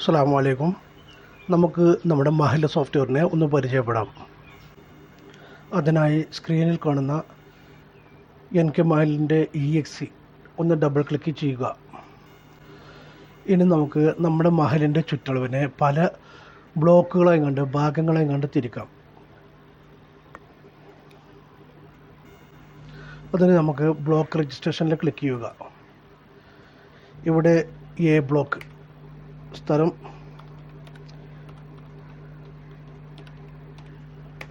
അസ്സലാമു അലൈക്കും. നമുക്ക് നമ്മുടെ മഹൽ സോഫ്റ്റ്വെയറിനെ ഒന്ന് പരിചയപ്പെടാം. അതിനായി സ്ക്രീനിൽ കാണുന്ന NK മഹലിൻ്റെ EXE ഒന്ന് ഡബിൾ ക്ലിക്ക് ചെയ്യുക. ഇനി നമുക്ക് നമ്മുടെ മഹലിൻ്റെ ചുറ്റളവിനെ പല ബ്ലോക്കുകളെയും കണ്ട് ഭാഗങ്ങളെയും കണ്ട് തിരിക്കാം. അതിന് നമുക്ക് ബ്ലോക്ക് രജിസ്ട്രേഷനിൽ ക്ലിക്ക് ചെയ്യുക. ഇവിടെ A ബ്ലോക്ക് സ്ഥലം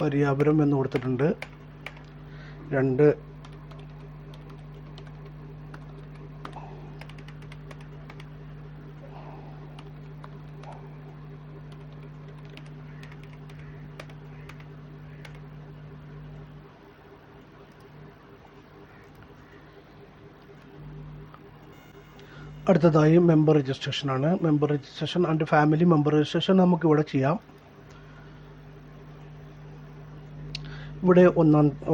പരിയാപുരം എന്ന് കൊടുത്തിട്ടുണ്ട്. 2 അടുത്തതായി മെമ്പർ രജിസ്ട്രേഷൻ ആണ്. Member registration and family member registration നമുക്കിവിടെ ചെയ്യാം. ഇവിടെ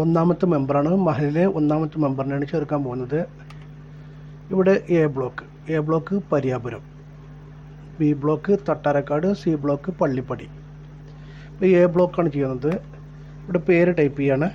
ഒന്നാമത്തെ മെമ്പറാണ്, മഹലിലെ ഒന്നാമത്തെ മെമ്പറിനാണ് ചേർക്കാൻ പോകുന്നത്. ഇവിടെ A block Pariyapuram, B block Thattarakkad, C block Pallippadi. ഇപ്പോൾ A ബ്ലോക്കാണ് ചെയ്യുന്നത്. ഇവിടെ പേര് ടൈപ്പ് ചെയ്യാണ്.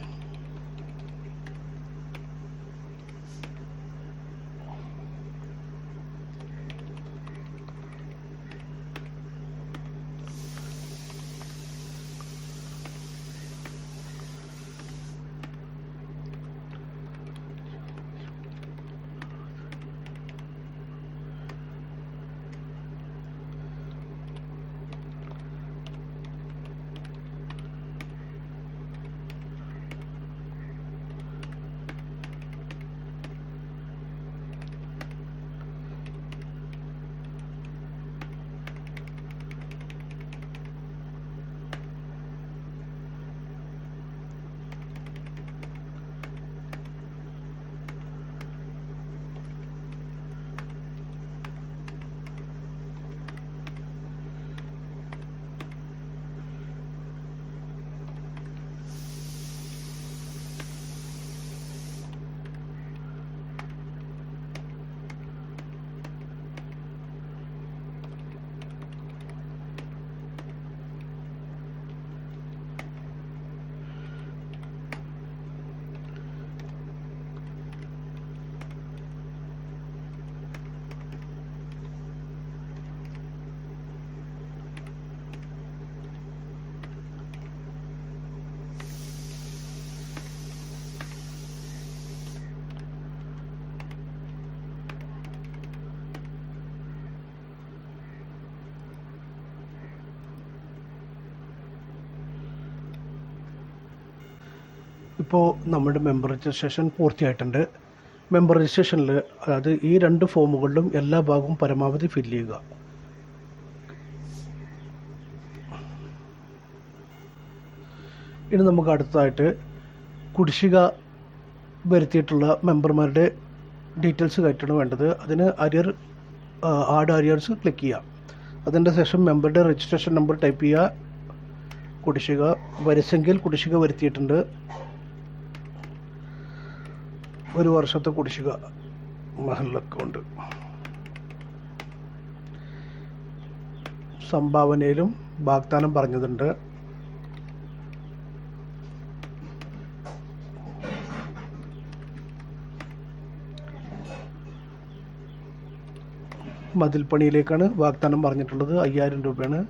ഇപ്പോൾ നമ്മുടെ മെമ്പർ രജിസ്ട്രേഷൻ പൂർത്തിയായിട്ടുണ്ട്. മെമ്പർ രജിസ്ട്രേഷനിൽ അതായത് ഈ 2 ഫോമുകളിലും എല്ലാ ഭാഗവും പരമാവധി ഫില്ല് ചെയ്യുക. ഇനി നമുക്ക് അടുത്തതായിട്ട് കുടിശ്ശിക വരുത്തിയിട്ടുള്ള മെമ്പർമാരുടെ ഡീറ്റെയിൽസ് കയറ്റാണ് വേണ്ടത്. അതിന് ആഡ് അരിയേഴ്സ് ക്ലിക്ക് ചെയ്യുക. അതിൻ്റെ ശേഷം മെമ്പറുടെ രജിസ്ട്രേഷൻ നമ്പർ ടൈപ്പ് ചെയ്യുക. കുടിശ്ശിക വരിസംഖ്യയിൽ കുടിശ്ശിക വരുത്തിയിട്ടുണ്ട്. 1 വർഷത്തെ കുടിശ്ശിക മഹൽ അക്കൗണ്ട്. സംഭാവനയിലും വാഗ്ദാനം പറഞ്ഞതുണ്ട്. മതിൽപ്പണിയിലേക്കാണ് വാഗ്ദാനം പറഞ്ഞിട്ടുള്ളത്. 5000 രൂപയാണ്.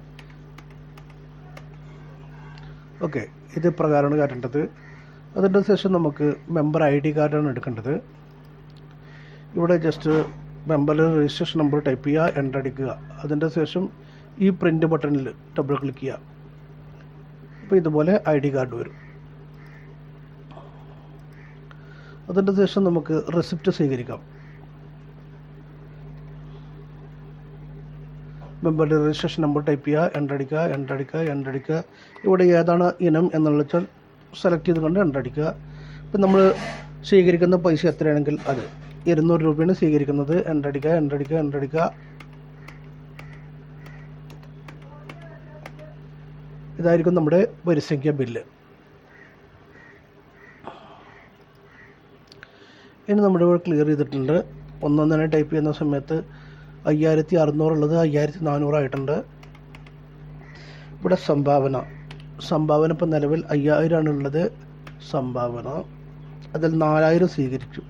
ഓക്കെ, ഇത് പ്രകാരമാണ് കയറേണ്ടത്. അതിൻ്റെ ശേഷം നമുക്ക് മെമ്പർ ID കാർഡാണ് എടുക്കേണ്ടത്. ഇവിടെ ജസ്റ്റ് മെമ്പറുടെ രജിസ്ട്രേഷൻ നമ്പർ ടൈപ്പ് ചെയ്യുക, എൻ്റർ അടിക്കുക. അതിൻ്റെ ശേഷം ഈ പ്രിൻ്റ് ബട്ടണിൽ ഡബിൾ ക്ലിക്ക് ചെയ്യുക. അപ്പോൾ ഇതുപോലെ ID കാർഡ് വരും. അതിൻ്റെ ശേഷം നമുക്ക് റെസിപ്റ്റ് സ്വീകരിക്കാം. മെമ്പറുടെ രജിസ്ട്രേഷൻ നമ്പർ ടൈപ്പ് ചെയ്യുക, എൻ്റർ അടിക്കുക. ഇവിടെ ഏതാണ് ഇനം എന്നുള്ള വെച്ചാൽ സെലക്ട് ചെയ്തുകൊണ്ട് എൻ്റർ അടിക്കുക. ഇപ്പം നമ്മൾ സ്വീകരിക്കുന്ന പൈസ എത്രയാണെങ്കിൽ അത് 200 രൂപയാണ് സ്വീകരിക്കുന്നത്. എൻ്റർ അടിക്കുക. ഇതായിരിക്കും നമ്മുടെ വരിസംഖ്യ ബില്ല്. ഇനി നമ്മുടെ ഇവിടെ ക്ലിയർ ചെയ്തിട്ടുണ്ട്. 1 ടൈപ്പ് ചെയ്യുന്ന സമയത്ത് 5600 ഉള്ളത് 5400 ആയിട്ടുണ്ട്. ഇവിടെ സംഭാവന ഇപ്പം നിലവിൽ 5000 ആണുള്ളത്. സംഭാവന അതിൽ 4000 സ്വീകരിച്ചു.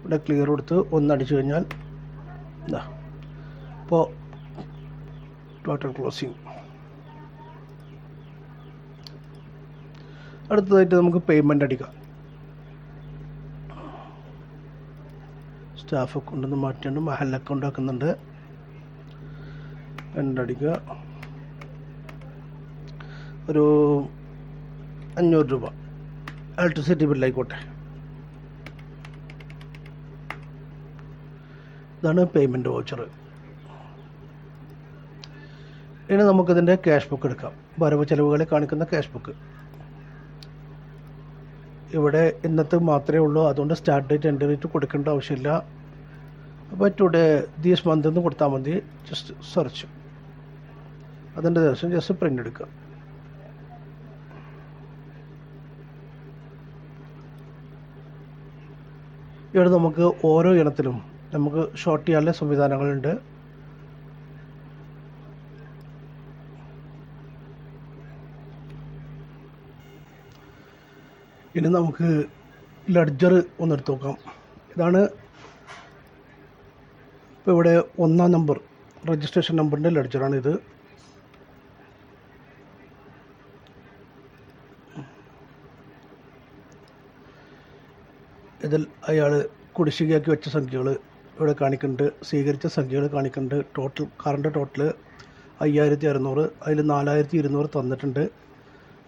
ഇവിടെ ക്ലിയർ കൊടുത്ത് ഒന്നടിച്ചു കഴിഞ്ഞാൽ ഇതാ ഇപ്പോൾ ടോട്ടൽ ക്ലോസിങ്. അടുത്തതായിട്ട് നമുക്ക് പേയ്മെൻ്റ് അടിക്കാം. സ്റ്റാഫ് അക്കൗണ്ടിൽ നിന്ന് മാറ്റിയാണ് മഹൽ അക്കൗണ്ട് ആക്കുന്നുണ്ട്. അടിക്കുക ഒരു 500 രൂപ ഇലക്ട്രിസിറ്റി ബില്ലായിക്കോട്ടെ. ഇതാണ് പേയ്മെൻറ്റ് വൗച്ചർ. ഇനി നമുക്കിതിൻ്റെ ക്യാഷ് ബുക്ക് എടുക്കാം. വരവ് ചെലവുകളെ കാണിക്കുന്ന ക്യാഷ് ബുക്ക് ഇവിടെ ഇന്നത്തെ മാത്രമേ ഉള്ളൂ. അതുകൊണ്ട് സ്റ്റാർട്ട് ഡേറ്റ് എൻഡ് ഡേറ്റ് കൊടുക്കേണ്ട ആവശ്യമില്ല. അപ്പോൾ ടുഡേ ദീസ് മന്ത് എന്ന് കൊടുത്താൽ മതി. ജസ്റ്റ് സെർച്ച്, അതിൻ്റെ ദിവസം ജസ്റ്റ് പ്രിൻ്റ് എടുക്കുക. ഇവിടെ നമുക്ക് ഓരോ ഇനത്തിലും നമുക്ക് ഷോർട്ട് ചെയ്യാനുള്ള സംവിധാനങ്ങളുണ്ട്. ഇനി നമുക്ക് ലെഡ്ജർ ഒന്ന് എടുത്ത് നോക്കാം. ഇതാണ് ഇപ്പോൾ ഇവിടെ 1-ാം നമ്പർ രജിസ്ട്രേഷൻ നമ്പറിൻ്റെ ലെഡ്ജറാണ് ഇത്. ഇതിൽ അയാൾ കുടിശ്ശികയാക്കി വെച്ച സംഖ്യകൾ ഇവിടെ കാണിക്കുന്നുണ്ട്, സ്വീകരിച്ച സംഖ്യകൾ കാണിക്കുന്നുണ്ട്. ടോട്ടൽ കറണ്ട് ടോട്ടൽ 5600, അതിൽ 4200 തന്നിട്ടുണ്ട്,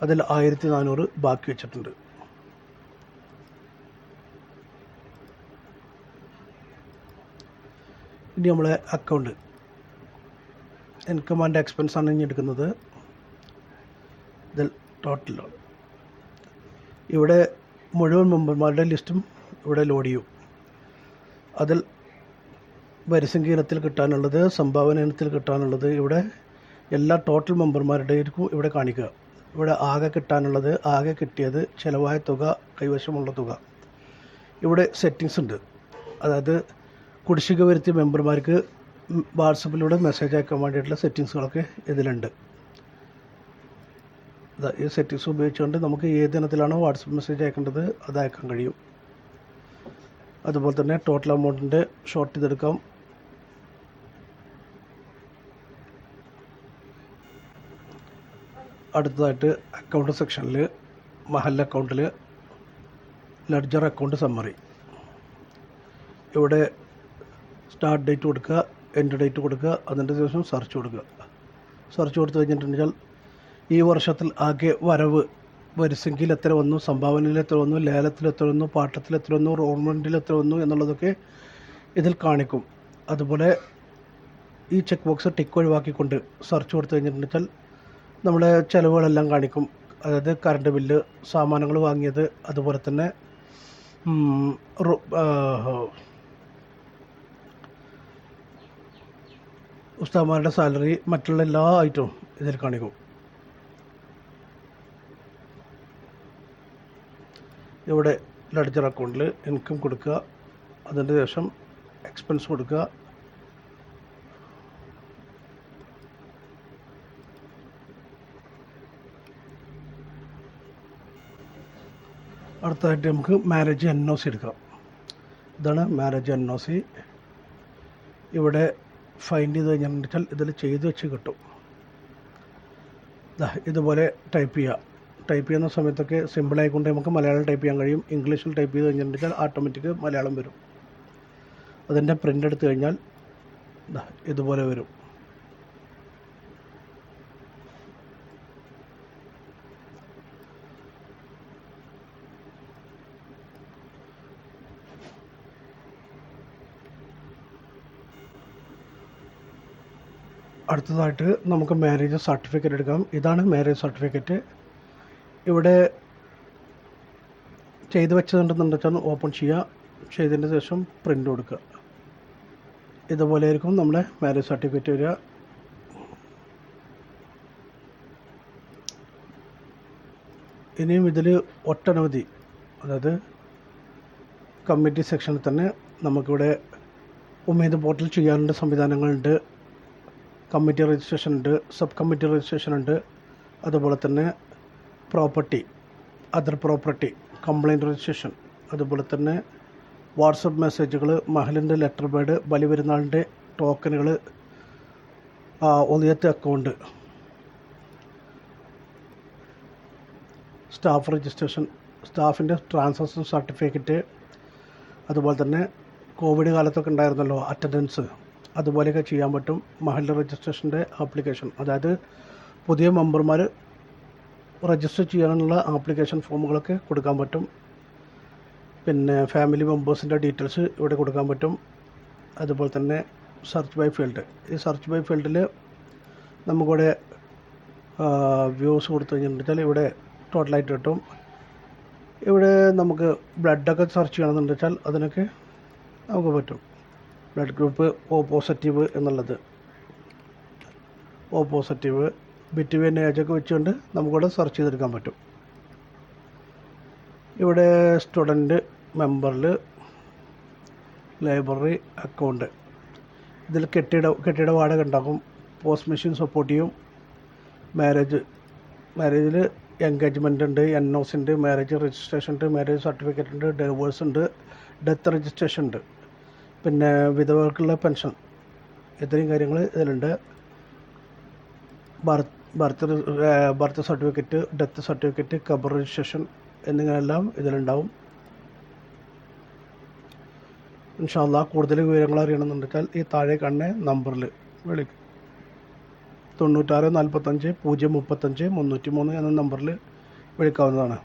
അതിൽ 1400 ബാക്കി വെച്ചിട്ടുണ്ട്. ഇനി നമ്മളെ അക്കൗണ്ട് ഇൻകം ആൻഡ് എക്സ്പെൻസ് ആണ് ഇനി എടുക്കുന്നത്. ഇതിൽ ടോട്ടലാണ് ഇവിടെ മുഴുവൻ മെമ്പർമാരുടെ ലിസ്റ്റും ഇവിടെ ലോഡ് ചെയ്യും. അതിൽ വരിസംഖ്യ ഇനത്തിൽ കിട്ടാനുള്ളത്, സംഭാവന ഇനത്തിൽ കിട്ടാനുള്ളത്, ഇവിടെ എല്ലാ ടോട്ടൽ മെമ്പർമാരുടെയും ഇവിടെ കാണിക്കുക. ഇവിടെ ആകെ കിട്ടാനുള്ളത്, ആകെ കിട്ടിയത്, ചിലവായ തുക, കൈവശമുള്ള തുക. ഇവിടെ സെറ്റിങ്സ് ഉണ്ട്. അതായത് കുടിശ്ശിക വരുത്തിയ മെമ്പർമാർക്ക് വാട്സപ്പിലൂടെ മെസ്സേജ് അയക്കാൻ വേണ്ടിയിട്ടുള്ള സെറ്റിങ്സുകളൊക്കെ ഇതിലുണ്ട്. ഈ സെറ്റിങ്സ് ഉപയോഗിച്ചുകൊണ്ട് നമുക്ക് ഏത് ഇനത്തിലാണോ വാട്സപ്പ് മെസ്സേജ് അയക്കേണ്ടത് അത് അയക്കാൻ കഴിയും. അതുപോലെ തന്നെ ടോട്ടൽ എമൗണ്ടിൻ്റെ ഷോർട്ട് ചെയ്തെടുക്കാം. അടുത്തതായിട്ട് അക്കൗണ്ട് സെക്ഷനിൽ മഹൽ അക്കൗണ്ടിൽ ലെഡ്ജർ അക്കൗണ്ട് സമ്മറി. ഇവിടെ സ്റ്റാർട്ട് ഡേറ്റ് കൊടുക്കുക, എൻഡ് ഡേറ്റ് കൊടുക്കുക, അതിൻ്റെ ശേഷം സെർച്ച് കൊടുക്കുക. സെർച്ച് കൊടുത്തു കഴിഞ്ഞിട്ടുണ്ടെങ്കിൽ ഈ വർഷത്തിൽ ആകെ വരിസംഖ്യയിൽ എത്ര വന്നു, സംഭാവനയിൽ എത്ര വന്നു, ലേലത്തിൽ എത്ര വന്നു, പാട്ടത്തിൽ എത്ര വന്നു, റോൾമെൻറ്റിൽ എത്ര വന്നു എന്നുള്ളതൊക്കെ ഇതിൽ കാണിക്കും. അതുപോലെ ഈ ചെക്ക് ബോക്സ് ടിക്ക് ഒഴിവാക്കിക്കൊണ്ട് സെർച്ച് കൊടുത്തു കഴിഞ്ഞിട്ടുണ്ടെങ്കിൽ നമ്മുടെ ചിലവുകളെല്ലാം കാണിക്കും. അതായത് കറണ്ട് ബില്ല്, സാമാനങ്ങൾ വാങ്ങിയത്, അതുപോലെ തന്നെ ഉസ്താദന്മാരുടെ സാലറി, മറ്റുള്ള എല്ലാ ഐറ്റവും ഇതിൽ കാണിക്കും. ഇവിടെ ലെഡ്ജർ അക്കൗണ്ടിൽ ഇൻകം കൊടുക്കുക, അതിൻ്റെ ശേഷം എക്സ്പെൻസ് കൊടുക്കുക. അടുത്തതായിട്ട് നമുക്ക് മാരേജ് NOC എടുക്കാം. ഇതാണ് മാരേജ് NOC. ഇവിടെ ഫൈൻഡ് ചെയ്ത് കഴിഞ്ഞാൽ ഇതിൽ ചെയ്ത് വെച്ച് കിട്ടും. ഇതുപോലെ ടൈപ്പ് ചെയ്യുന്ന സമയത്തൊക്കെ സിമ്പിളായിക്കൊണ്ട് നമുക്ക് മലയാളം ടൈപ്പ് ചെയ്യാൻ കഴിയും. ഇംഗ്ലീഷിൽ ടൈപ്പ് ചെയ്ത് കഴിഞ്ഞിട്ടുണ്ടെങ്കിൽ ഓട്ടോമാറ്റിക് മലയാളം വരും. അതിൻ്റെ പ്രിൻ്റ് എടുത്തു കഴിഞ്ഞാൽ ഇതുപോലെ വരും. അടുത്തതായിട്ട് നമുക്ക് മാരേജ് സർട്ടിഫിക്കറ്റ് എടുക്കാം. ഇതാണ് മാരേജ് സർട്ടിഫിക്കറ്റ്. ഇവിടെ ചെയ്തു വെച്ചതുണ്ടെന്നുണ്ടെച്ചാൽ ഓപ്പൺ ചെയ്യുക. ചെയ്തതിന് ശേഷം പ്രിൻ്റ് കൊടുക്കുക. ഇതുപോലെ ആയിരിക്കും നമ്മുടെ മാരേജ് സർട്ടിഫിക്കറ്റ് വരിക. ഇനിയും ഇതിൽ ഒട്ടനവധി, അതായത് കമ്മിറ്റി സെക്ഷനിൽ തന്നെ നമുക്കിവിടെ ഉമേദ് പോർട്ടൽ ചെയ്യാനുള്ള സംവിധാനങ്ങളുണ്ട്. കമ്മിറ്റി രജിസ്ട്രേഷൻ ഉണ്ട്, സബ് കമ്മിറ്റി രജിസ്ട്രേഷൻ ഉണ്ട്. അതുപോലെ തന്നെ property, other property, complaint registration, അതുപോലെ തന്നെ വാട്സപ്പ് മെസ്സേജുകൾ, മഹലിൻ്റെ ലെറ്റർ പേഡ്, ബലിപെരുന്നാളിൻ്റെ ടോക്കനുകൾ, ഒളിയത്ത് അക്കൗണ്ട്, സ്റ്റാഫ് രജിസ്ട്രേഷൻ, സ്റ്റാഫിൻ്റെ ട്രാൻസാക്ഷൻ സർട്ടിഫിക്കറ്റ്, അതുപോലെ തന്നെ കോവിഡ് കാലത്തൊക്കെ ഉണ്ടായിരുന്നല്ലോ അറ്റൻഡൻസ്, അതുപോലെയൊക്കെ ചെയ്യാൻ പറ്റും. മഹൽ രജിസ്ട്രേഷൻ്റെ ആപ്ലിക്കേഷൻ, അതായത് പുതിയ മെമ്പർമാർ രജിസ്റ്റർ ചെയ്യാനുള്ള ആപ്ലിക്കേഷൻ ഫോമുകളൊക്കെ കൊടുക്കാൻ പറ്റും. പിന്നെ ഫാമിലി മെമ്പേഴ്സിൻ്റെ ഡീറ്റെയിൽസ് ഇവിടെ കൊടുക്കാൻ പറ്റും. അതുപോലെ തന്നെ സെർച്ച് ബൈ ഫീൽഡ്, ഈ സെർച്ച് ബൈ ഫീൽഡിൽ നമുക്കിവിടെ വ്യൂസ് കൊടുത്തു കഴിഞ്ഞിട്ടുണ്ടെങ്കിൽ ഇവിടെ ടോട്ടലായിട്ട് കിട്ടും. ഇവിടെ നമുക്ക് ബ്ലഡൊക്കെ സെർച്ച് ചെയ്യണമെന്ന് വെച്ചാൽ അതിനൊക്കെ നമുക്ക് പറ്റും. ബ്ലഡ് ഗ്രൂപ്പ് O പോസിറ്റീവ് എന്നുള്ളത്, O പോസിറ്റീവ്, ബിറ്റ്വീൻ ഏജൊക്കെ വെച്ചുകൊണ്ട് നമുക്കിവിടെ സെർച്ച് ചെയ്തെടുക്കാൻ പറ്റും. ഇവിടെ സ്റ്റുഡൻറ്റ്, മെമ്പറിൽ, ലൈബ്രറി, അക്കൗണ്ട്, ഇതിൽ കെട്ടിട വാടക ഉണ്ടാകും. പോസ്റ്റ് മെഷീൻ സപ്പോർട്ട് ചെയ്യും. മാരേജിൽ എൻഗേജ്മെൻ്റ് ഉണ്ട്, NOC ഉണ്ട്, മാരേജ് രജിസ്ട്രേഷൻ ഉണ്ട്, മാരേജ് സർട്ടിഫിക്കറ്റ് ഉണ്ട്, ഡൈവേഴ്സ് ഉണ്ട്, ഡെത്ത് രജിസ്ട്രേഷൻ ഉണ്ട്, പിന്നെ വിധവകൾക്കുള്ള പെൻഷൻ, ഇത്രയും കാര്യങ്ങൾ ഇതിലുണ്ട്. ബർത്ത് സർട്ടിഫിക്കറ്റ്, ഡെത്ത് സർട്ടിഫിക്കറ്റ്, ഖബർ രജിസ്ട്രേഷൻ എന്നിങ്ങനെയെല്ലാം ഇതിലുണ്ടാവും. ഇൻഷാ അല്ലാഹ് കൂടുതൽ വിവരങ്ങൾ അറിയണമെന്നുണ്ടെങ്കിൽ ഈ താഴെ കാണുന്ന നമ്പറിൽ വിളിക്കും. 96 45 035 303 എന്ന നമ്പറിൽ വിളിക്കാവുന്നതാണ്.